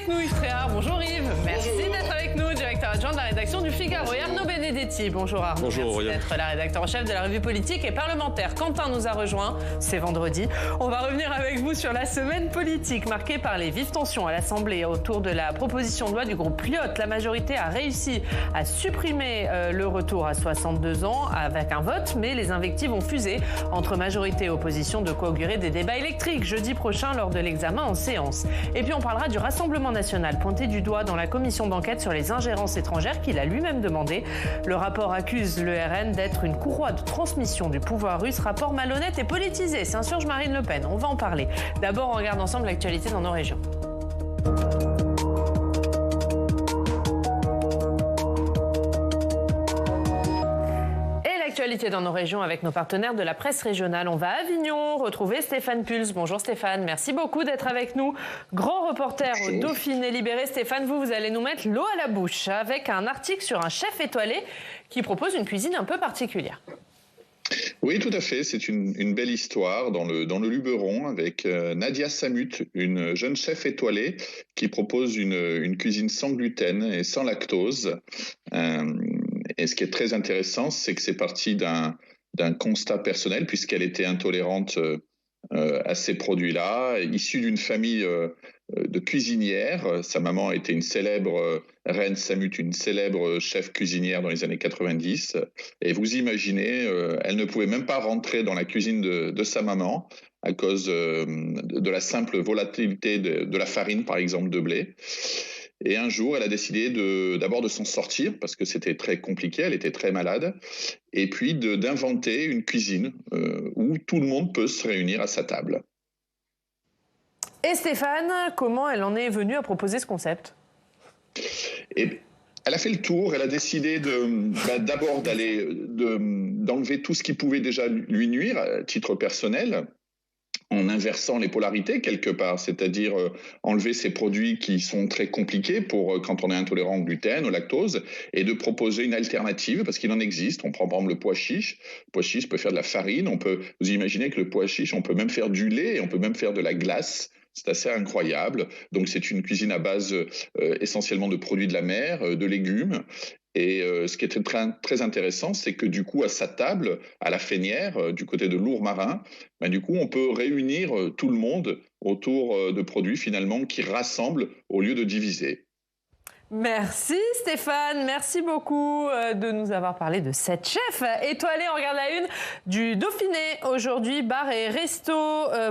avec nous Yves Tréhard. Bonjour Yves, merci d'être avec nous, directeur adjoint de la rédaction du Figaro. Et Arnaud Benedetti, bonjour Arnaud. Bonjour. Merci d'être la rédacteur en chef de la revue politique et parlementaire. Quentin nous a rejoint, c'est vendredi. On va revenir avec vous sur la semaine politique marquée par les vives tensions à l'Assemblée autour de la proposition de loi du groupe Lyotte. La majorité a réussi à supprimer le retour à 62 ans avec un vote, mais les invectives ont fusé entre majorité et opposition, de quoi augurer des débats électriques jeudi prochain lors de l'examen en séance. Et puis on parlera du Rassemblement national pointé du doigt dans la commission d'enquête sur les ingérences étrangères qu'il a lui-même demandé. Le rapport accuse le RN d'être une courroie de transmission du pouvoir russe, rapport malhonnête et politisé, s'insurge Marine Le Pen. On va en parler. D'abord, on regarde ensemble l'actualité dans nos régions. Actualité dans nos régions avec nos partenaires de la presse régionale. On va à Avignon retrouver Stéphane Pulse. Bonjour Stéphane, merci beaucoup d'être avec nous. Grand reporter au Dauphiné Libéré. Stéphane, vous allez nous mettre l'eau à la bouche avec un article sur un chef étoilé qui propose une cuisine un peu particulière. Oui, tout à fait. C'est une belle histoire dans le Luberon avec Nadia Samut, une jeune chef étoilée qui propose une cuisine sans gluten et sans lactose. Et ce qui est très intéressant, c'est que c'est parti d'un constat personnel, puisqu'elle était intolérante à ces produits-là, issue d'une famille de cuisinières. Sa maman était une célèbre, Reine Samut, une célèbre chef cuisinière dans les années 90. Et vous imaginez, elle ne pouvait même pas rentrer dans la cuisine de sa maman à cause de la simple volatilité de la farine, par exemple, de blé. Et un jour, elle a décidé d'abord de s'en sortir parce que c'était très compliqué, elle était très malade, et puis d'inventer une cuisine où tout le monde peut se réunir à sa table. Et Stéphane, comment elle en est venue à proposer ce concept ? Et elle a fait le tour, elle a décidé d'abord d'enlever tout ce qui pouvait déjà lui nuire à titre personnel, en inversant les polarités quelque part, c'est-à-dire enlever ces produits qui sont très compliqués pour quand on est intolérant au gluten, au lactose, et de proposer une alternative, parce qu'il en existe. On prend par exemple le pois chiche. Le pois chiche peut faire de la farine, vous imaginez que le pois chiche, on peut même faire du lait, et on peut même faire de la glace. C'est assez incroyable. Donc c'est une cuisine à base essentiellement de produits de la mer, de légumes. Et ce qui est très, très intéressant, c'est que du coup, à sa table, à la Fénière, du côté de Lourmarin, du coup, on peut réunir tout le monde autour de produits finalement qui rassemblent au lieu de diviser. Merci Stéphane, merci beaucoup de nous avoir parlé de cette chef étoilée. On regarde la une du Dauphiné aujourd'hui, bar et resto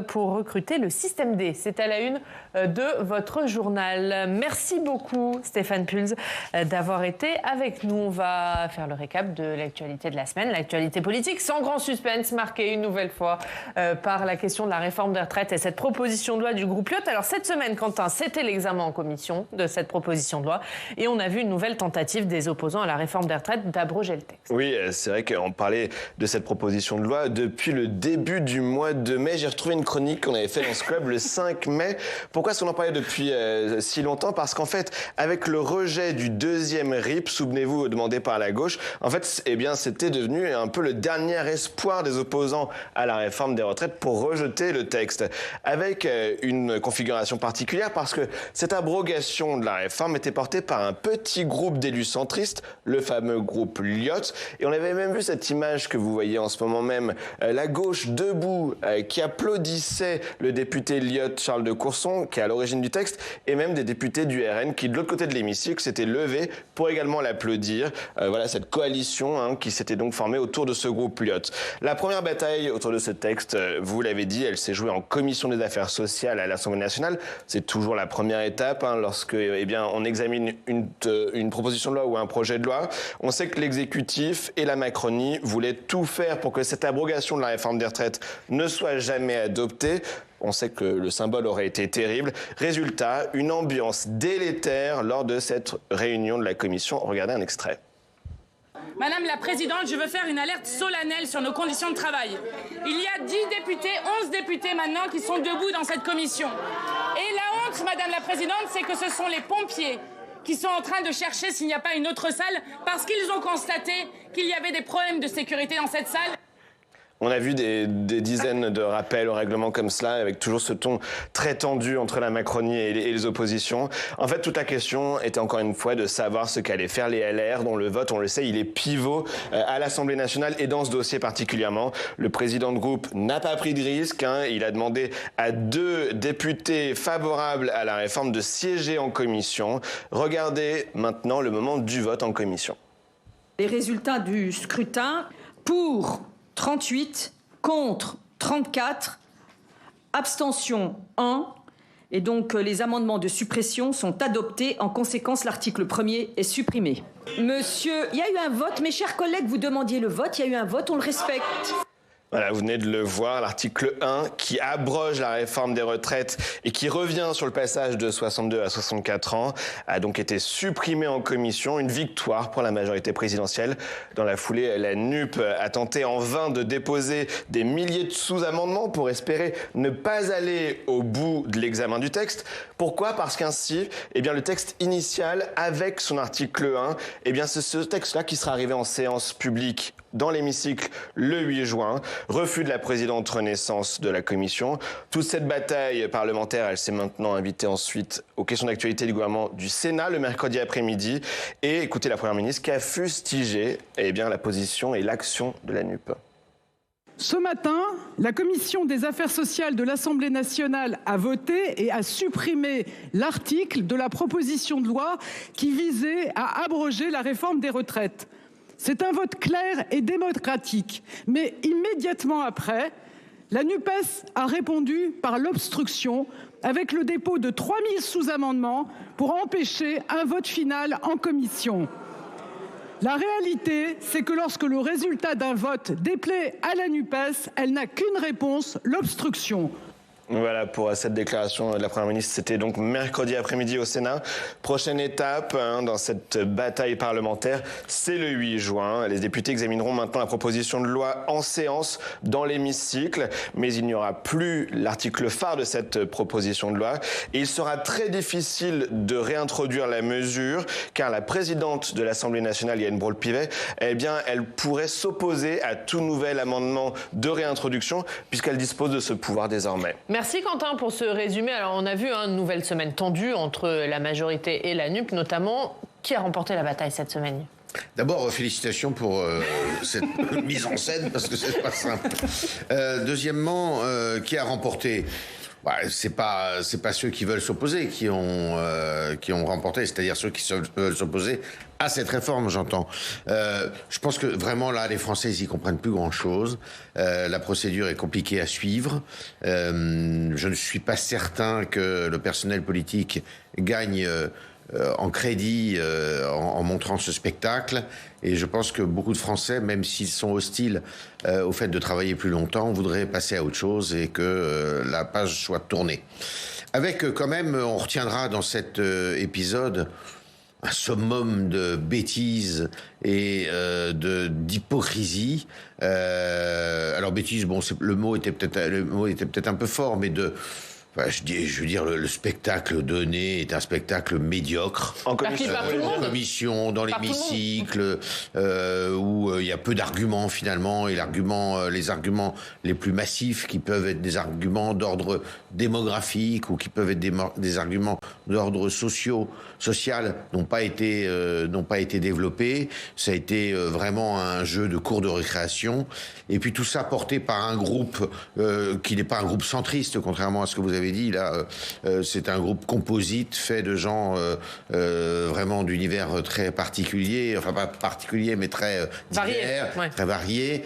pour recruter le système D. C'est à la une de votre journal. Merci beaucoup Stéphane Pulse d'avoir été avec nous. On va faire le récap de l'actualité de la semaine, l'actualité politique sans grand suspense, marquée une nouvelle fois par la question de la réforme des retraites et cette proposition de loi du groupe Lyotte. Alors cette semaine, Quentin, c'était l'examen en commission de cette proposition de loi. Et on a vu une nouvelle tentative des opposants à la réforme des retraites d'abroger le texte. Oui, c'est vrai qu'on parlait de cette proposition de loi depuis le début du mois de mai. J'ai retrouvé une chronique qu'on avait faite dans ce club le 5 mai. Pourquoi est-ce qu'on en parlait depuis si longtemps ? Parce qu'en fait, avec le rejet du deuxième RIP, souvenez-vous, demandé par la gauche, en fait, c'était devenu un peu le dernier espoir des opposants à la réforme des retraites pour rejeter le texte. Avec une configuration particulière, parce que cette abrogation de la réforme était portée par un petit groupe d'élus centristes, le fameux groupe Lyotte. Et on avait même vu cette image que vous voyez en ce moment même, la gauche debout, qui applaudissait le député Lyotte Charles de Courson, qui est à l'origine du texte, et même des députés du RN qui, de l'autre côté de l'hémicycle, s'étaient levés pour également l'applaudir. Voilà cette coalition qui s'était donc formée autour de ce groupe Lyotte. La première bataille autour de ce texte, vous l'avez dit, elle s'est jouée en commission des affaires sociales à l'Assemblée nationale. C'est toujours la première étape lorsque on examine une proposition de loi ou un projet de loi. On sait que l'exécutif et la Macronie voulaient tout faire pour que cette abrogation de la réforme des retraites ne soit jamais adoptée. On sait que le symbole aurait été terrible. Résultat, une ambiance délétère lors de cette réunion de la commission. Regardez un extrait. Madame la Présidente, je veux faire une alerte solennelle sur nos conditions de travail. Il y a 10 députés, 11 députés maintenant qui sont debout dans cette commission. Et la honte, Madame la Présidente, c'est que ce sont les pompiers qui sont en train de chercher s'il n'y a pas une autre salle parce qu'ils ont constaté qu'il y avait des problèmes de sécurité dans cette salle. On a vu des dizaines de rappels au règlement comme cela, avec toujours ce ton très tendu entre la Macronie et les oppositions. En fait, toute la question était encore une fois de savoir ce qu'allaient faire les LR, dont le vote, on le sait, il est pivot à l'Assemblée nationale et dans ce dossier particulièrement. Le président de groupe n'a pas pris de risque. Il a demandé à 2 députés favorables à la réforme de siéger en commission. Regardez maintenant le moment du vote en commission. Les résultats du scrutin, pour 38, contre 34, abstention 1. Et donc les amendements de suppression sont adoptés. En conséquence, l'article 1er est supprimé. Monsieur, il y a eu un vote. Mes chers collègues, vous demandiez le vote. Il y a eu un vote, on le respecte. Voilà, vous venez de le voir, l'article 1 qui abroge la réforme des retraites et qui revient sur le passage de 62 à 64 ans a donc été supprimé en commission. Une victoire pour la majorité présidentielle. Dans la foulée, la NUP a tenté en vain de déposer des milliers de sous-amendements pour espérer ne pas aller au bout de l'examen du texte. Pourquoi ? Parce qu'ainsi, le texte initial avec son article 1, c'est ce texte-là qui sera arrivé en séance publique dans l'hémicycle le 8 juin. Refus de la présidente Renaissance de la commission. Toute cette bataille parlementaire, elle s'est maintenant invitée ensuite aux questions d'actualité du gouvernement du Sénat le mercredi après-midi. Et écoutez la Première ministre qui a fustigé la position et l'action de la NUP. Ce matin, la Commission des affaires sociales de l'Assemblée nationale a voté et a supprimé l'article de la proposition de loi qui visait à abroger la réforme des retraites. C'est un vote clair et démocratique. Mais immédiatement après, la NUPES a répondu par l'obstruction avec le dépôt de 3000 sous-amendements pour empêcher un vote final en commission. La réalité, c'est que lorsque le résultat d'un vote déplaît à la NUPES, elle n'a qu'une réponse, l'obstruction. Voilà pour cette déclaration de la Première ministre. C'était donc mercredi après-midi au Sénat. Prochaine étape dans cette bataille parlementaire, c'est le 8 juin. Les députés examineront maintenant la proposition de loi en séance dans l'hémicycle. Mais il n'y aura plus l'article phare de cette proposition de loi. Et il sera très difficile de réintroduire la mesure car la présidente de l'Assemblée nationale, Yaël Braun-Pivet, elle pourrait s'opposer à tout nouvel amendement de réintroduction puisqu'elle dispose de ce pouvoir désormais. Merci Quentin pour ce résumé. Alors on a vu une nouvelle semaine tendue entre la majorité et la NUP notamment. Qui a remporté la bataille cette semaine ? D'abord, félicitations pour cette mise en scène parce que c'est pas simple. Deuxièmement, qui a remporté ? C'est pas ceux qui veulent s'opposer qui ont remporté, c'est-à-dire ceux qui veulent s'opposer à cette réforme, j'entends. Je pense que vraiment là, les Français, ils y comprennent plus grand-chose. La procédure est compliquée à suivre. Je ne suis pas certain que le personnel politique gagne en crédit en montrant ce spectacle. Et je pense que beaucoup de Français, même s'ils sont hostiles au fait de travailler plus longtemps, voudraient passer à autre chose et que la page soit tournée. Avec quand même, on retiendra dans cet épisode un summum de bêtises et d'hypocrisie. Alors bêtises, le mot était peut-être un peu fort, mais je veux dire, le spectacle donné est un spectacle médiocre. En commission, dans l'hémicycle, où il y a peu d'arguments finalement, et les arguments les plus massifs qui peuvent être des arguments d'ordre démographique ou qui peuvent être des arguments d'ordre social n'ont pas été développés. Ça a été vraiment un jeu de cours de récréation. Et puis tout ça porté par un groupe qui n'est pas un groupe centriste, contrairement à ce que vous avez dit là. C'est un groupe composite fait de gens vraiment d'univers très particuliers, enfin pas particuliers mais très divers, très variés,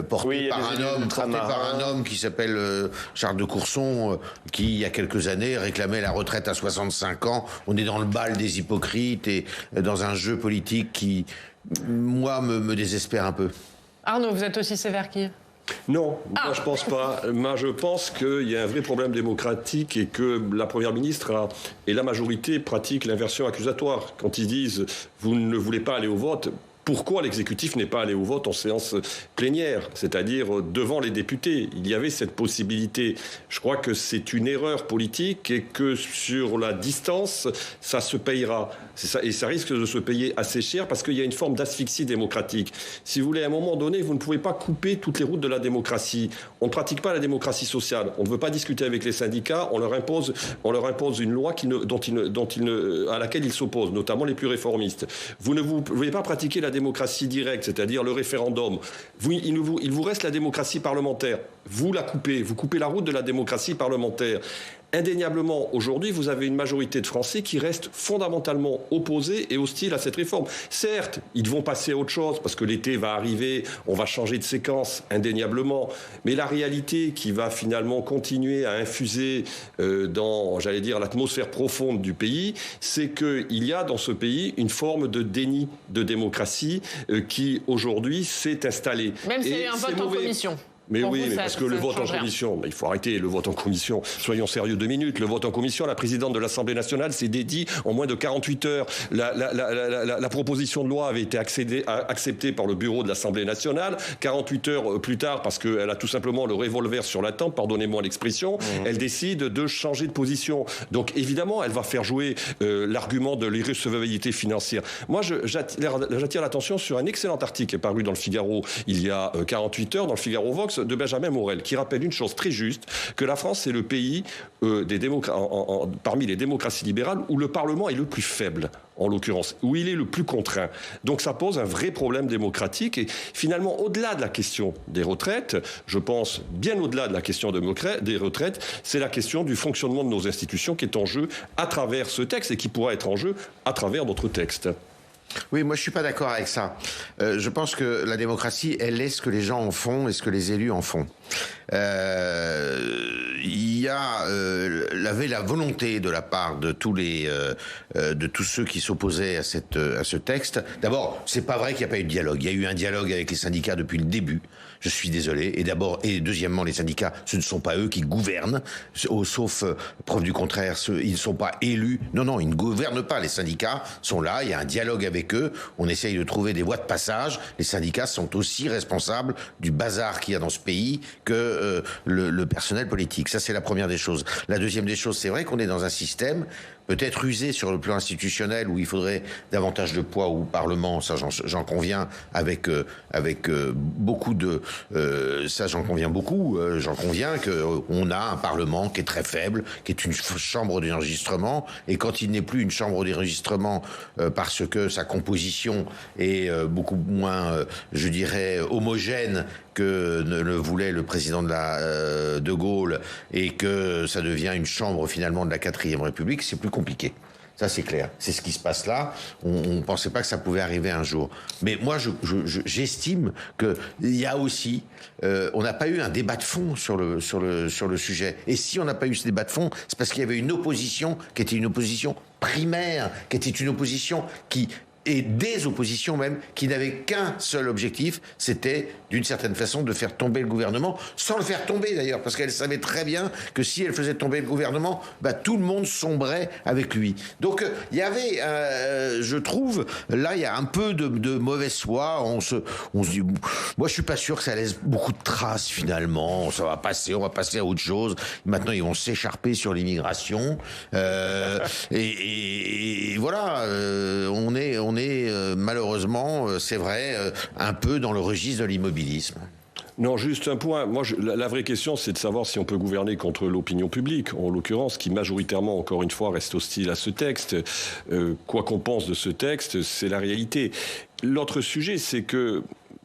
porté par un homme qui s'appelle Charles de Courson, qui il y a quelques années réclamait la retraite à 65 ans. On est dans le bal des hypocrites et dans un jeu politique qui, moi, me désespère un peu. Arnaud, vous êtes aussi sévère qu'hier ? Non, moi je pense pas. Moi je pense qu'il y a un vrai problème démocratique et que la Première ministre et la majorité pratiquent l'inversion accusatoire. Quand ils disent « vous ne voulez pas aller au vote », Pourquoi l'exécutif n'est pas allé au vote en séance plénière, c'est-à-dire devant les députés? Il y avait cette possibilité. Je crois que c'est une erreur politique et que sur la distance, ça se payera. Et ça risque de se payer assez cher parce qu'il y a une forme d'asphyxie démocratique. Si vous voulez, à un moment donné, vous ne pouvez pas couper toutes les routes de la démocratie. On ne pratique pas la démocratie sociale. On ne veut pas discuter avec les syndicats. On leur impose une loi à laquelle ils s'opposent, notamment les plus réformistes. Vous ne pouvez pas pratiquer la démocratie directe, c'est-à-dire le référendum. Il vous reste la démocratie parlementaire. Vous la coupez. Vous coupez la route de la démocratie parlementaire. Indéniablement, aujourd'hui, vous avez une majorité de Français qui restent fondamentalement opposés et hostiles à cette réforme. Certes, ils vont passer à autre chose parce que l'été va arriver, on va changer de séquence, indéniablement. Mais la réalité qui va finalement continuer à infuser dans, j'allais dire, l'atmosphère profonde du pays, c'est qu'il y a dans ce pays une forme de déni de démocratie qui, aujourd'hui, s'est installée. Même s'il y a eu un vote en commission. Mais oui, mais parce que le vote en commission, il faut arrêter le vote en commission. Soyons sérieux 2 minutes. Le vote en commission, la présidente de l'Assemblée nationale s'est dédiée en moins de 48 heures. La proposition de loi avait été acceptée par le bureau de l'Assemblée nationale. 48 heures plus tard, parce qu'elle a tout simplement le revolver sur la tempe, pardonnez-moi l'expression, elle décide de changer de position. Donc évidemment, elle va faire jouer l'argument de l'irrecevabilité financière. Moi, j'attire l'attention sur un excellent article qui est paru dans le Figaro il y a 48 heures, dans le Figaro Vox, de Benjamin Morel, qui rappelle une chose très juste, que la France est le pays parmi les démocraties libérales où le Parlement est le plus faible, en l'occurrence, où il est le plus contraint. Donc ça pose un vrai problème démocratique et finalement, au-delà de la question des retraites, je pense bien au-delà de la question des retraites, c'est la question du fonctionnement de nos institutions qui est en jeu à travers ce texte et qui pourra être en jeu à travers d'autres textes. Oui, moi je suis pas d'accord avec ça. Je pense que la démocratie, elle est ce que les gens en font et ce que les élus en font. Il y avait la volonté de la part de tous ceux qui s'opposaient à ce texte. D'abord, c'est pas vrai qu'il n'y a pas eu de dialogue. Il y a eu un dialogue avec les syndicats depuis le début. Je suis désolé. Et deuxièmement, les syndicats, ce ne sont pas eux qui gouvernent, sauf preuve du contraire, ils ne sont pas élus. Non, ils ne gouvernent pas. Les syndicats sont là, il y a un dialogue avec eux, on essaye de trouver des voies de passage. Les syndicats sont aussi responsables du bazar qu'il y a dans ce pays que le personnel politique. Ça, c'est la première des choses. La deuxième des choses, c'est vrai qu'on est dans un système peut-être usé sur le plan institutionnel où il faudrait davantage de poids au Parlement, ça j'en conviens avec beaucoup de... ça j'en conviens beaucoup, j'en conviens qu'on a un Parlement qui est très faible, qui est une chambre d'enregistrement, et quand il n'est plus une chambre d'enregistrement parce que sa composition est beaucoup moins, je dirais, homogène que ne le voulait le président de Gaulle, et que ça devient une chambre finalement de la 4e République, c'est plus compliqué. Ça, c'est clair. C'est ce qui se passe là. On ne pensait pas que ça pouvait arriver un jour. Mais moi, j'estime qu'il y a aussi... on n'a pas eu un débat de fond sur le sujet. Et si on n'a pas eu ce débat de fond, c'est parce qu'il y avait une opposition qui était une opposition primaire, qui était une opposition et des oppositions même, qui n'avaient qu'un seul objectif, c'était d'une certaine façon de faire tomber le gouvernement, sans le faire tomber d'ailleurs, parce qu'elle savait très bien que si elle faisait tomber le gouvernement, tout le monde sombrait avec lui. Donc il y avait, je trouve, là il y a un peu de mauvaise foi, on se dit, moi je suis pas sûr que ça laisse beaucoup de traces finalement, ça va passer, on va passer à autre chose, maintenant ils vont s'écharper sur l'immigration, et voilà, on est malheureusement, c'est vrai, un peu dans le registre de l'immobilisme. Non, juste un point. Moi, la vraie question, c'est de savoir si on peut gouverner contre l'opinion publique, en l'occurrence, qui majoritairement, encore une fois, reste hostile à ce texte. Quoi qu'on pense de ce texte, c'est la réalité. L'autre sujet, c'est que...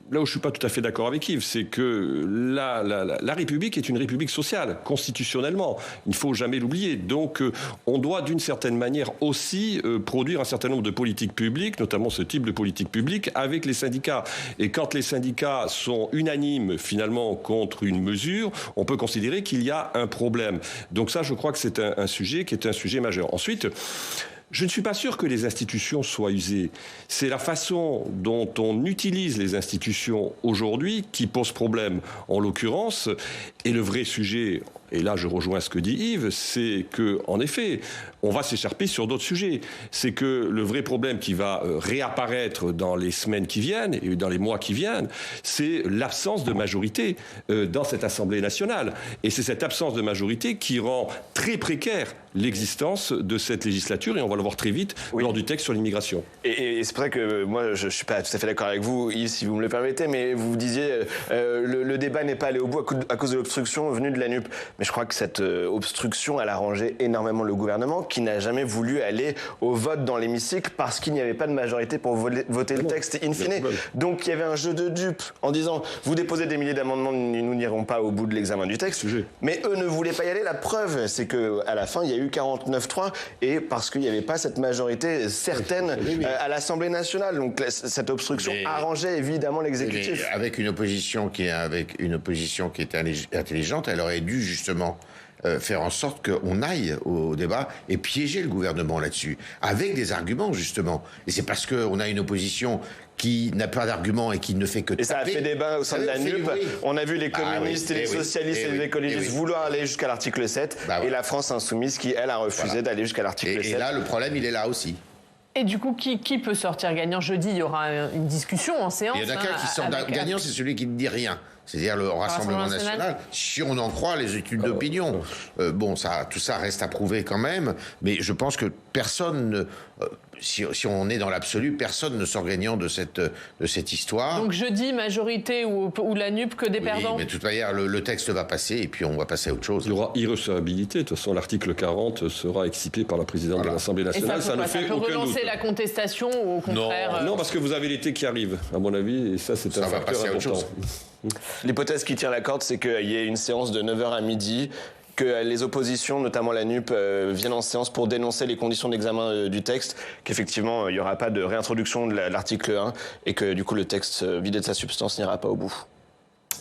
Là où je ne suis pas tout à fait d'accord avec Yves, c'est que la République est une République sociale, constitutionnellement. Il ne faut jamais l'oublier. Donc, on doit d'une certaine manière aussi produire un certain nombre de politiques publiques, notamment ce type de politique publique, avec les syndicats. Et quand les syndicats sont unanimes, finalement, contre une mesure, on peut considérer qu'il y a un problème. Donc ça, je crois que c'est un sujet qui est un sujet majeur. Ensuite... Je ne suis pas sûr que les institutions soient usées. C'est la façon dont on utilise les institutions aujourd'hui qui pose problème, en l'occurrence. Et le vrai sujet, et là je rejoins ce que dit Yves, c'est que en effet, on va s'écharper sur d'autres sujets. C'est que le vrai problème qui va réapparaître dans les semaines qui viennent et dans les mois qui viennent, c'est l'absence de majorité dans cette Assemblée nationale. Et c'est cette absence de majorité qui rend très précaire l'existence de cette législature, et on va le voir très vite lors du texte sur l'immigration. Et c'est vrai que moi, je ne suis pas tout à fait d'accord avec vous, Yves, si vous me le permettez, mais vous disiez le débat n'est pas allé au bout à cause de l'obstruction venue de la NUP. Mais je crois que cette obstruction, elle a arrangé énormément le gouvernement, qui n'a jamais voulu aller au vote dans l'hémicycle parce qu'il n'y avait pas de majorité pour voter le texte in fine. Donc il y avait un jeu de dupes en disant vous déposez des milliers d'amendements, nous n'irons pas au bout de l'examen du texte. Mais eux ne voulaient pas y aller. La preuve, c'est qu'à la fin, il y a eu 49-3 et parce qu'il n'y avait pas cette majorité certaine à l'Assemblée nationale. Donc cette obstruction arrangeait évidemment l'exécutif. Avec une opposition qui était intelligente, elle aurait dû justement faire en sorte qu'on aille au débat et piéger le gouvernement là-dessus, avec des arguments justement. Et c'est parce qu'on a une opposition qui n'a pas d'arguments et qui ne fait que taper. Et ça a fait débat au sein de la NUP. On a vu les communistes et les socialistes et les écologistes vouloir aller jusqu'à l'article 7 et la France insoumise qui, elle, a refusé d'aller jusqu'à l'article 7. Et là, le problème, il est là aussi. Et du coup, qui peut sortir gagnant? Jeudi, il y aura une discussion en séance. Il y en a qu'un qui sort gagnant, c'est celui qui ne dit rien. C'est-à-dire le Rassemblement national, si on en croit les études d'opinion. Tout ça reste à prouver quand même, mais je pense que personne, si on est dans l'absolu, personne ne sort gagnant de cette histoire. Donc jeudi, majorité ou la NUP, que des perdants? Mais de toute manière, le texte va passer et puis on va passer à autre chose. Il y aura irrecevabilité. De toute façon, l'article 40 sera excipé par la présidente de l'Assemblée nationale. Et ça peut relancer la contestation ou au contraire... Non, parce que vous avez l'été qui arrive, à mon avis, et ça, c'est un facteur important. L'hypothèse qui tire la corde, c'est qu'il y ait une séance de 9h à midi, que les oppositions, notamment la NUP, viennent en séance pour dénoncer les conditions d'examen du texte, qu'effectivement, il n'y aura pas de réintroduction de l'article 1 et que du coup, le texte vidé de sa substance n'ira pas au bout.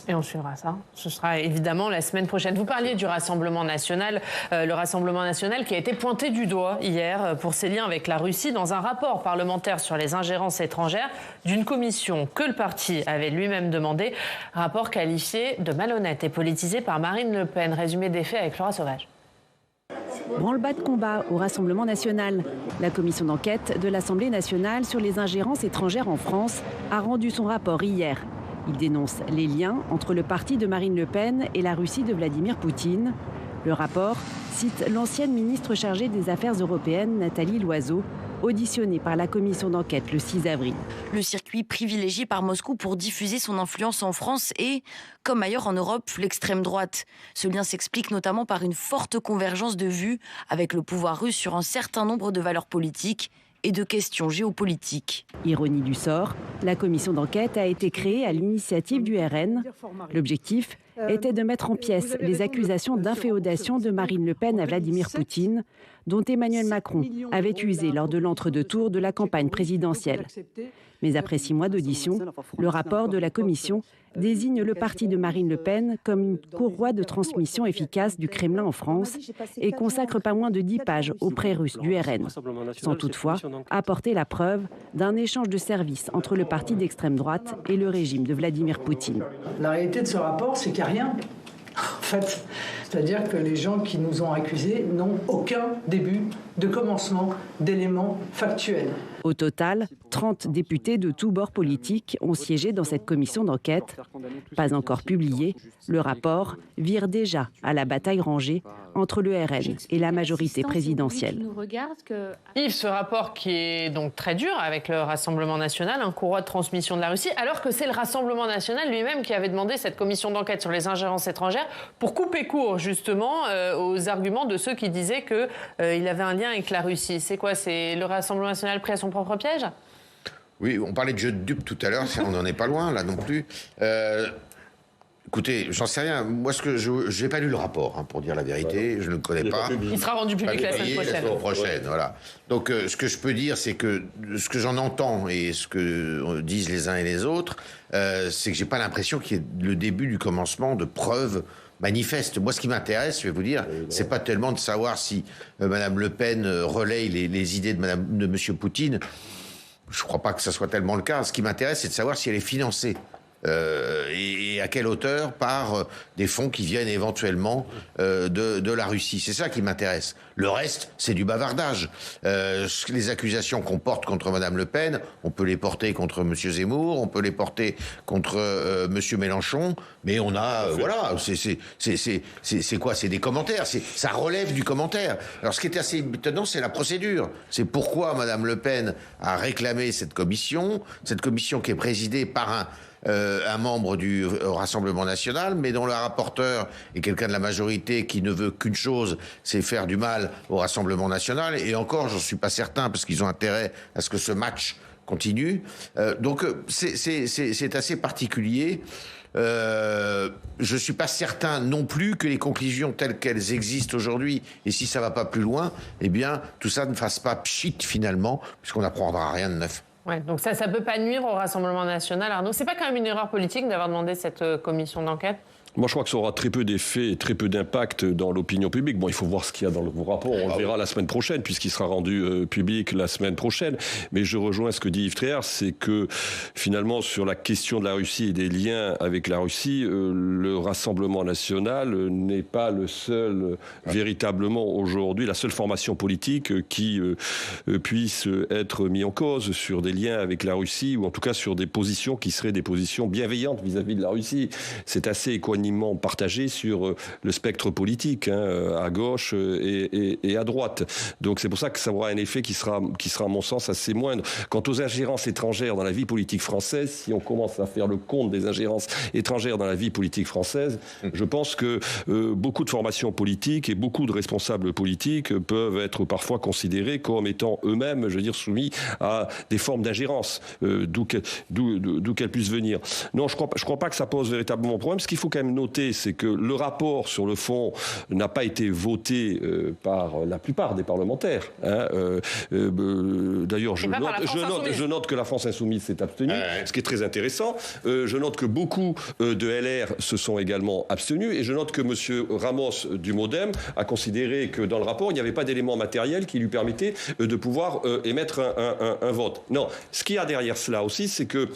Et on suivra ça. Ce sera évidemment la semaine prochaine. Vous parliez du Rassemblement national. Le Rassemblement national qui a été pointé du doigt hier pour ses liens avec la Russie dans un rapport parlementaire sur les ingérences étrangères d'une commission que le parti avait lui-même demandé. Rapport qualifié de malhonnête et politisé par Marine Le Pen. Résumé des faits avec Laura Sauvage. Branle-bas de combat au Rassemblement national. La commission d'enquête de l'Assemblée nationale sur les ingérences étrangères en France a rendu son rapport hier. Il dénonce les liens entre le parti de Marine Le Pen et la Russie de Vladimir Poutine. Le rapport cite l'ancienne ministre chargée des Affaires européennes, Nathalie Loiseau, auditionnée par la commission d'enquête le 6 avril. Le circuit privilégié par Moscou pour diffuser son influence en France et, comme ailleurs en Europe, l'extrême droite. Ce lien s'explique notamment par une forte convergence de vues avec le pouvoir russe sur un certain nombre de valeurs politiques et de questions géopolitiques. Ironie du sort, la commission d'enquête a été créée à l'initiative du RN. L'objectif était de mettre en pièces les accusations d'inféodation de Marine Le Pen à Vladimir Poutine, dont Emmanuel Macron avait usé lors de l'entre-deux-tours de la campagne présidentielle. Mais après 6 mois d'audition, le rapport de la commission désigne le parti de Marine Le Pen comme une courroie de transmission efficace du Kremlin en France et consacre pas moins de 10 pages aux pré-russes du RN, sans toutefois apporter la preuve d'un échange de services entre le parti d'extrême droite et le régime de Vladimir Poutine. La réalité de ce rapport, c'est qu'il n'y a rien. En fait, c'est-à-dire que les gens qui nous ont accusés n'ont aucun début de commencement d'éléments factuels. Au total, 30 députés de tous bords politiques ont siégé dans cette commission d'enquête. Pas encore publié, le rapport vire déjà à la bataille rangée entre le RN et la majorité présidentielle. Yves, ce rapport qui est donc très dur avec le Rassemblement national, un courroie de transmission de la Russie, alors que c'est le Rassemblement national lui-même qui avait demandé cette commission d'enquête sur les ingérences étrangères pour couper court justement aux arguments de ceux qui disaient qu'il avait un lien avec la Russie. C'est quoi? C'est le Rassemblement national pris à son propre piège? Oui, on parlait de jeu de dupes tout à l'heure, on n'en est pas loin là non plus. Écoutez, j'en sais rien. Moi, je n'ai pas lu le rapport, pour dire la vérité. Je ne le connais pas. Il sera rendu public la semaine prochaine. Voilà. Donc, ce que je peux dire, c'est que ce que j'en entends et ce que disent les uns et les autres, c'est que j'ai pas l'impression qu'il y ait le début du commencement de preuves manifestes. Moi, ce qui m'intéresse, je vais vous dire, c'est pas tellement de savoir si Madame Le Pen relaye les idées de Monsieur Poutine. Je crois pas que ça soit tellement le cas. Ce qui m'intéresse, c'est de savoir si elle est financée et à quelle hauteur par des fonds qui viennent éventuellement de la Russie. C'est ça qui m'intéresse. Le reste, c'est du bavardage. Les accusations qu'on porte contre Madame Le Pen, on peut les porter contre Monsieur Zemmour, on peut les porter contre Monsieur Mélenchon, mais on a, voilà, c'est quoi? C'est des commentaires. Ça relève du commentaire. Alors, ce qui est assez étonnant, c'est la procédure. C'est pourquoi Madame Le Pen a réclamé cette commission qui est présidée par un membre du Rassemblement national, mais dont le rapporteur est quelqu'un de la majorité qui ne veut qu'une chose, c'est faire du mal au Rassemblement national. Et encore, j'en suis pas certain, parce qu'ils ont intérêt à ce que ce match continue. Donc, c'est assez particulier. Je suis pas certain non plus que les conclusions telles qu'elles existent aujourd'hui, et si ça va pas plus loin, eh bien, tout ça ne fasse pas pchit finalement, puisqu'on n'apprendra rien de neuf. Ouais, donc ça peut pas nuire au Rassemblement national, Arnaud. C'est pas quand même une erreur politique d'avoir demandé cette commission d'enquête? Moi, je crois que ça aura très peu d'effet et très peu d'impact dans l'opinion publique. Bon, il faut voir ce qu'il y a dans le rapport. On le verra la semaine prochaine, puisqu'il sera rendu public la semaine prochaine. Mais je rejoins ce que dit Yves Tréhard, c'est que finalement, sur la question de la Russie et des liens avec la Russie, le Rassemblement national n'est pas le seul, véritablement aujourd'hui, la seule formation politique qui puisse être mis en cause sur des liens avec la Russie, ou en tout cas sur des positions qui seraient des positions bienveillantes vis-à-vis de la Russie. C'est assez équanimé partagé sur le spectre politique, à gauche et à droite. Donc c'est pour ça que ça aura un effet qui sera à mon sens assez moindre. Quant aux ingérences étrangères dans la vie politique française, si on commence à faire le compte des ingérences étrangères dans la vie politique française, je pense que beaucoup de formations politiques et beaucoup de responsables politiques peuvent être parfois considérés comme étant eux-mêmes, je veux dire, soumis à des formes d'ingérence, d'où qu'elles puissent venir. Non, je crois pas que ça pose véritablement problème. Ce qu'il faut quand même noter, c'est que le rapport sur le fond n'a pas été voté par la plupart des parlementaires. D'ailleurs, je note que la France Insoumise s'est abstenue, ce qui est très intéressant. Je note que beaucoup de LR se sont également abstenus, et je note que M. Ramos du MoDem a considéré que dans le rapport, il n'y avait pas d'éléments matériels qui lui permettaient de pouvoir émettre un vote. Non, ce qu'il y a derrière cela aussi, c'est que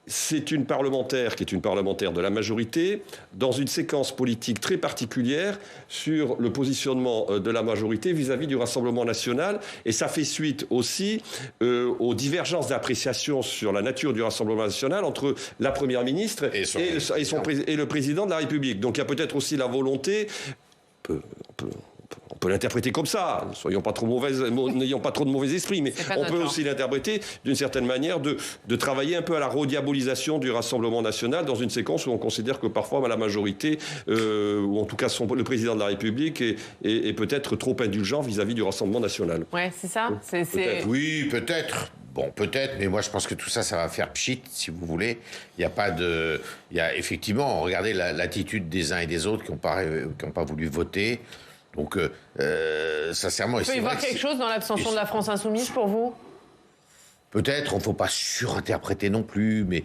c'est une parlementaire qui est une parlementaire de la majorité, dans une séquence politique très particulière sur le positionnement de la majorité vis-à-vis du Rassemblement national. Et ça fait suite aussi aux divergences d'appréciation sur la nature du Rassemblement national entre la Première ministre et le président de la République. Donc il y a peut-être aussi la volonté... On peut l'interpréter comme ça, n'ayons pas trop de mauvais esprits, mais on peut aussi l'interpréter d'une certaine manière de travailler un peu à la rediabolisation du Rassemblement national dans une séquence où on considère que parfois la majorité, ou en tout cas le président de la République, est peut-être trop indulgent vis-à-vis du Rassemblement national. Ouais, c'est ça. Oui, peut-être. Bon, peut-être, mais moi je pense que tout ça, ça va faire pchit, si vous voulez. Il y a effectivement, regardez l'attitude des uns et des autres qui n'ont pas voulu voter. Donc, sincèrement... Il peut y voir quelque chose dans l'abstention de la France Insoumise pour vous ? Peut-être, on ne faut pas surinterpréter non plus, mais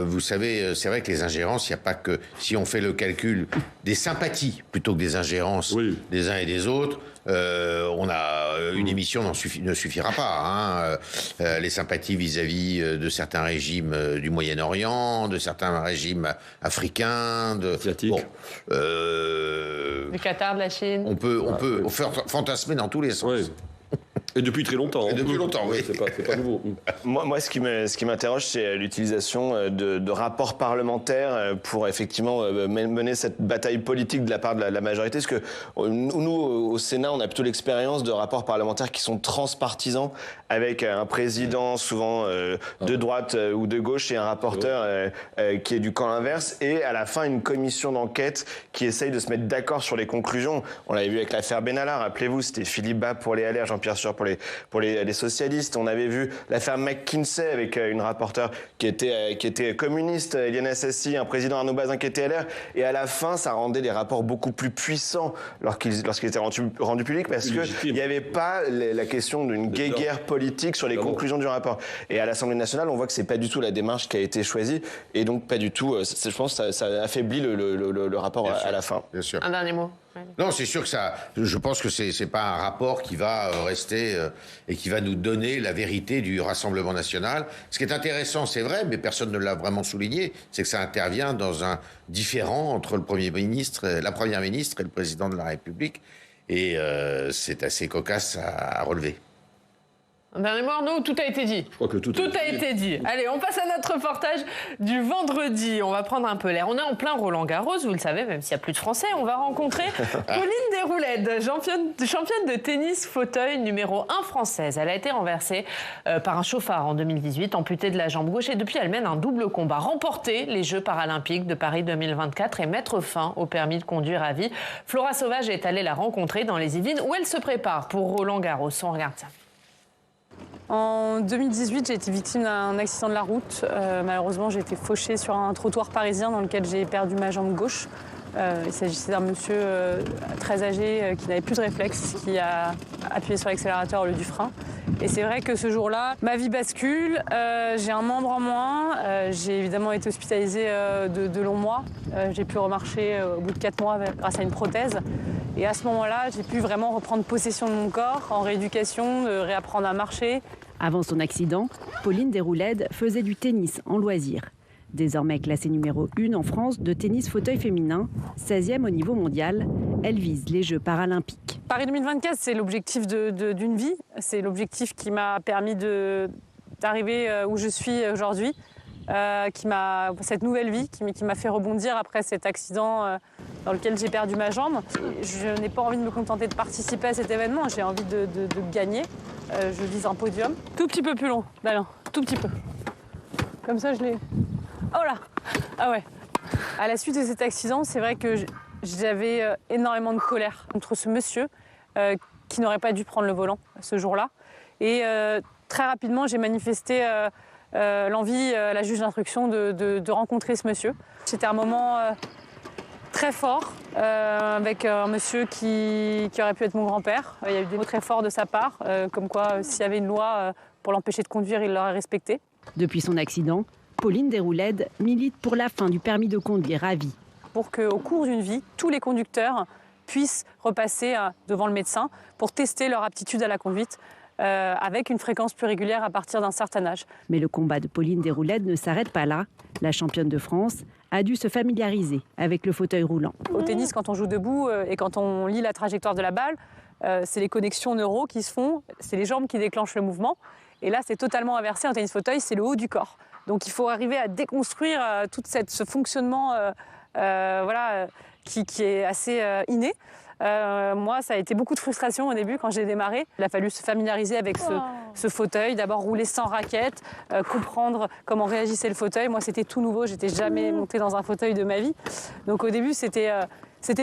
vous savez, c'est vrai que les ingérences, il n'y a pas que... Si on fait le calcul des sympathies plutôt que des ingérences des uns et des autres, on a une émission ne suffira pas. Les sympathies vis-à-vis de certains régimes du Moyen-Orient, de certains régimes africains, asiatiques. Bon, du Qatar, de la Chine. On peut fantasmer dans tous les sens. Oui. Et depuis très longtemps. Depuis longtemps, oui. C'est pas nouveau. Moi, ce qui m'interroge, c'est l'utilisation de rapports parlementaires pour effectivement mener cette bataille politique de la part de la majorité. Parce que nous, au Sénat, on a plutôt l'expérience de rapports parlementaires qui sont transpartisans, avec un président souvent de droite ou de gauche et un rapporteur qui est du camp inverse. Et à la fin, une commission d'enquête qui essaye de se mettre d'accord sur les conclusions. On l'avait vu avec l'affaire Benalla, rappelez-vous, c'était Philippe Bas pour les LR, Jean-Pierre Sueur pour les socialistes. On avait vu l'affaire McKinsey avec une rapporteure qui était communiste, Eliane Assassi, un président Arnaud Bazin qui était LR. Et à la fin, ça rendait les rapports beaucoup plus puissants lorsqu'ils étaient rendus publics, parce qu'il n'y avait pas la question d'une guéguerre politique sur les conclusions du rapport. Et à l'Assemblée nationale, on voit que c'est pas du tout la démarche qui a été choisie, et donc pas du tout. Je pense que ça affaiblit le rapport à la fin. Bien sûr. Un dernier mot. Non, c'est sûr que ça. Je pense que c'est pas un rapport qui va rester et qui va nous donner la vérité du Rassemblement national. Ce qui est intéressant, c'est vrai, mais personne ne l'a vraiment souligné, c'est que ça intervient dans un différend entre le Premier ministre, la Première ministre et le Président de la République, et c'est assez cocasse à relever. Dernier mot, Arnaud, tout a été dit. Je crois que tout a été dit. Allez, on passe à notre reportage du vendredi. On va prendre un peu l'air. On est en plein Roland-Garros, vous le savez, même s'il n'y a plus de Français. On va rencontrer Pauline Déroulède, championne de tennis fauteuil numéro 1 française. Elle a été renversée par un chauffard en 2018, amputée de la jambe gauche. Et depuis, elle mène un double combat. Remporter les Jeux paralympiques de Paris 2024 et mettre fin au permis de conduire à vie. Flora Sauvage est allée la rencontrer dans les Yvelines, où elle se prépare pour Roland-Garros. On regarde ça. En 2018, j'ai été victime d'un accident de la route. Malheureusement, j'ai été fauchée sur un trottoir parisien dans lequel j'ai perdu ma jambe gauche. Il s'agissait d'un monsieur très âgé qui n'avait plus de réflexe, qui a appuyé sur l'accélérateur au lieu du frein. Et c'est vrai que ce jour-là, ma vie bascule, j'ai un membre en moins, j'ai évidemment été hospitalisée de longs mois. J'ai pu remarcher au bout de 4 mois grâce à une prothèse. Et à ce moment-là, j'ai pu vraiment reprendre possession de mon corps, en rééducation, de réapprendre à marcher. Avant son accident, Pauline Déroulède faisait du tennis en loisir. Désormais classée numéro 1 en France de tennis fauteuil féminin, 16e au niveau mondial, elle vise les Jeux paralympiques. Paris 2024, c'est l'objectif d'une vie. C'est l'objectif qui m'a permis d'arriver où je suis aujourd'hui, cette nouvelle vie qui m'a fait rebondir après cet accident dans lequel j'ai perdu ma jambe. Je n'ai pas envie de me contenter de participer à cet événement, j'ai envie de gagner. Je vise un podium. Tout petit peu plus long, d'Alain, tout petit peu. Comme ça, je l'ai... Oh là! Ah ouais. À la suite de cet accident, c'est vrai que j'avais énormément de colère contre ce monsieur qui n'aurait pas dû prendre le volant ce jour-là. Et très rapidement, j'ai manifesté l'envie à la juge d'instruction de rencontrer ce monsieur. C'était un moment très fort avec un monsieur qui aurait pu être mon grand-père. Il y a eu des mots très forts de sa part, comme quoi s'il y avait une loi pour l'empêcher de conduire, il l'aurait respectée. Depuis son accident, Pauline Déroulède milite pour la fin du permis de conduire à vie. Pour qu'au cours d'une vie, tous les conducteurs puissent repasser devant le médecin pour tester leur aptitude à la conduite avec une fréquence plus régulière à partir d'un certain âge. Mais le combat de Pauline Déroulède ne s'arrête pas là. La championne de France a dû se familiariser avec le fauteuil roulant. Au tennis, quand on joue debout et quand on lit la trajectoire de la balle, c'est les connexions neuro qui se font, c'est les jambes qui déclenchent le mouvement. Et là, c'est totalement inversé. En tennis fauteuil, c'est le haut du corps. Donc il faut arriver à déconstruire tout ce fonctionnement qui est assez inné. Moi, ça a été beaucoup de frustration au début quand j'ai démarré. Il a fallu se familiariser avec ce fauteuil, d'abord rouler sans raquette, comprendre comment réagissait le fauteuil. Moi, c'était tout nouveau, j'étais jamais montée dans un fauteuil de ma vie. Donc au début, c'était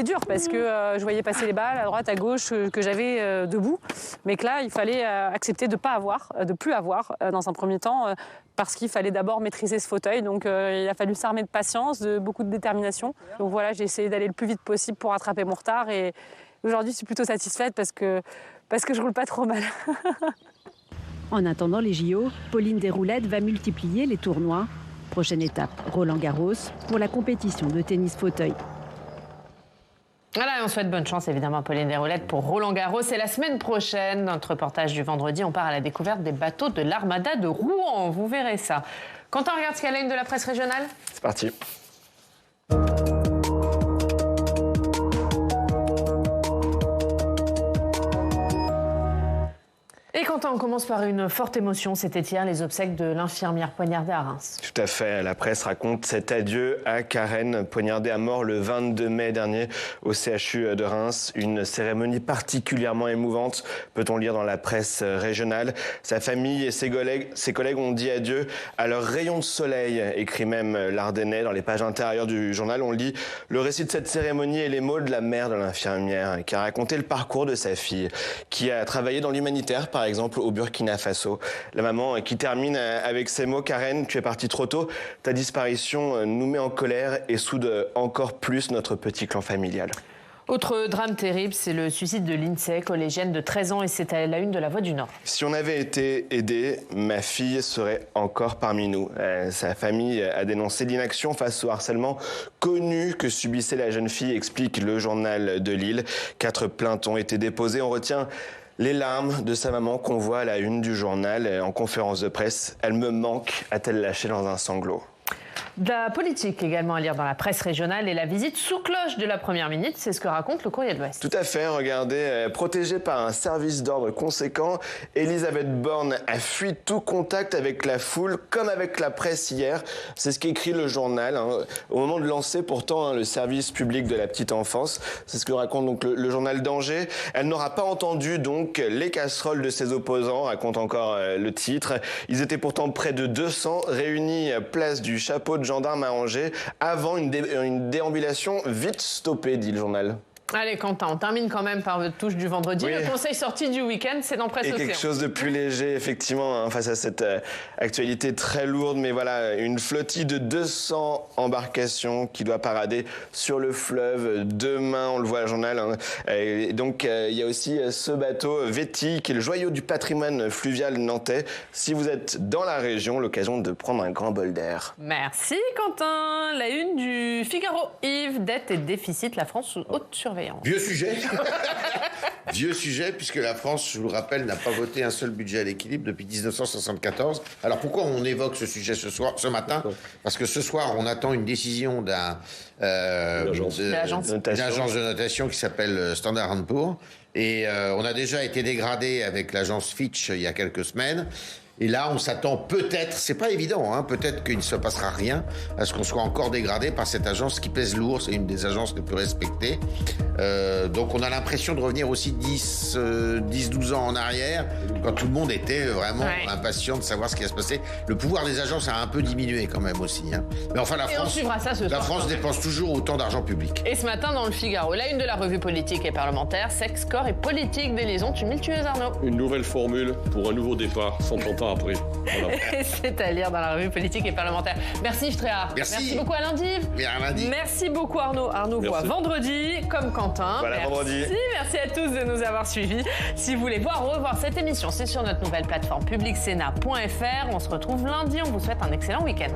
dur parce que je voyais passer les balles à droite, à gauche que j'avais debout. Mais que là, il fallait accepter de plus avoir dans un premier temps parce qu'il fallait d'abord maîtriser ce fauteuil. Donc il a fallu s'armer de patience, de beaucoup de détermination. Donc voilà, j'ai essayé d'aller le plus vite possible pour rattraper mon retard. Et aujourd'hui, je suis plutôt satisfaite parce que je roule pas trop mal. En attendant les JO, Pauline Déroulède va multiplier les tournois. Prochaine étape, Roland-Garros pour la compétition de tennis fauteuil. Voilà, on souhaite bonne chance évidemment à Pauline Déroulède pour Roland-Garros. Et la semaine prochaine, notre reportage du vendredi, on part à la découverte des bateaux de l'Armada de Rouen. Vous verrez ça. Quentin, regarde ce qu'il y a à la une de la presse régionale. C'est parti. Et Quentin, on commence par une forte émotion. C'était hier les obsèques de l'infirmière poignardée à Reims. Tout à fait. La presse raconte cet adieu à Karen, poignardée à mort le 22 mai dernier au CHU de Reims. Une cérémonie particulièrement émouvante, peut-on lire dans la presse régionale. Sa famille et ses collègues ont dit adieu à leur rayon de soleil, écrit même l'Ardennais. Dans les pages intérieures du journal, on lit le récit de cette cérémonie et les mots de la mère de l'infirmière qui a raconté le parcours de sa fille, qui a travaillé dans l'humanitaire, par exemple au Burkina Faso. La maman qui termine avec ces mots: Karen, tu es partie trop tôt. Ta disparition nous met en colère et soude encore plus notre petit clan familial. Autre drame terrible, c'est le suicide de Lindsay, collégienne de 13 ans, et c'est à la une de La Voix du Nord. Si on avait été aidé, ma fille serait encore parmi nous. Sa famille a dénoncé l'inaction face au harcèlement connu que subissait la jeune fille, explique le journal de Lille. 4 plaintes ont été déposées. On retient les larmes de sa maman qu'on voit à la une du journal en conférence de presse. Elle me manque, a-t-elle lâché dans un sanglot. De la politique également à lire dans la presse régionale et la visite sous cloche de la Première ministre, c'est ce que raconte le Courrier de l'Ouest. Tout à fait, regardez, protégée par un service d'ordre conséquent, Elisabeth Borne a fui tout contact avec la foule, comme avec la presse hier. C'est ce qu'écrit le journal, au moment de lancer pourtant le service public de la petite enfance. C'est ce que raconte donc le journal d'Angers. Elle n'aura pas entendu donc les casseroles de ses opposants, raconte encore le titre. Ils étaient pourtant près de 200 réunis place du Chapeau de gendarme à Angers avant une déambulation vite stoppée, dit le journal. Allez Quentin, on termine quand même par votre touche du vendredi. Oui. Le conseil sorti du week-end, c'est dans Presse Et Océan. quelque chose de plus léger, effectivement, face à cette actualité très lourde. Mais voilà, une flottille de 200 embarcations qui doit parader sur le fleuve demain, on le voit à le journal. Et donc, il y a aussi ce bateau Véti, qui est le joyau du patrimoine fluvial nantais. Si vous êtes dans la région, l'occasion de prendre un grand bol d'air. Merci Quentin. La une du Figaro. Yves, dette et déficit, la France sous haute surveillance. Vieux sujet. Vieux sujet, puisque la France, je vous le rappelle, n'a pas voté un seul budget à l'équilibre depuis 1974. Alors pourquoi on évoque ce sujet ce matin ? Parce que ce soir, on attend une décision d'une agence de notation qui s'appelle Standard & Poor's. Et on a déjà été dégradé avec l'agence Fitch il y a quelques semaines. Et là, on s'attend peut-être, c'est pas évident, peut-être qu'il ne se passera rien à ce qu'on soit encore dégradé par cette agence qui pèse lourd. C'est une des agences les plus respectées. Donc on a l'impression de revenir aussi 10-12 ans en arrière, quand tout le monde était vraiment impatient de savoir ce qui va se passer. Le pouvoir des agences a un peu diminué quand même aussi. Mais enfin, la France dépense toujours autant d'argent public. Et ce matin, dans le Figaro, la une de la revue politique et parlementaire, sexe, corps et politique des liaisons tumultueuses, Arnaud. Une nouvelle formule pour un nouveau départ, 130 ans après. Voilà. Et c'est à lire dans la revue politique et parlementaire. Merci Yves Tréhard. Merci Beaucoup Alain Dive. Merci beaucoup Arnaud. Arnaud voit vendredi, comme Quentin. Voilà, vendredi. Merci à tous de nous avoir suivis. Si vous voulez voir ou revoir cette émission, c'est sur notre nouvelle plateforme publicsena.fr. On se retrouve lundi. On vous souhaite un excellent week-end.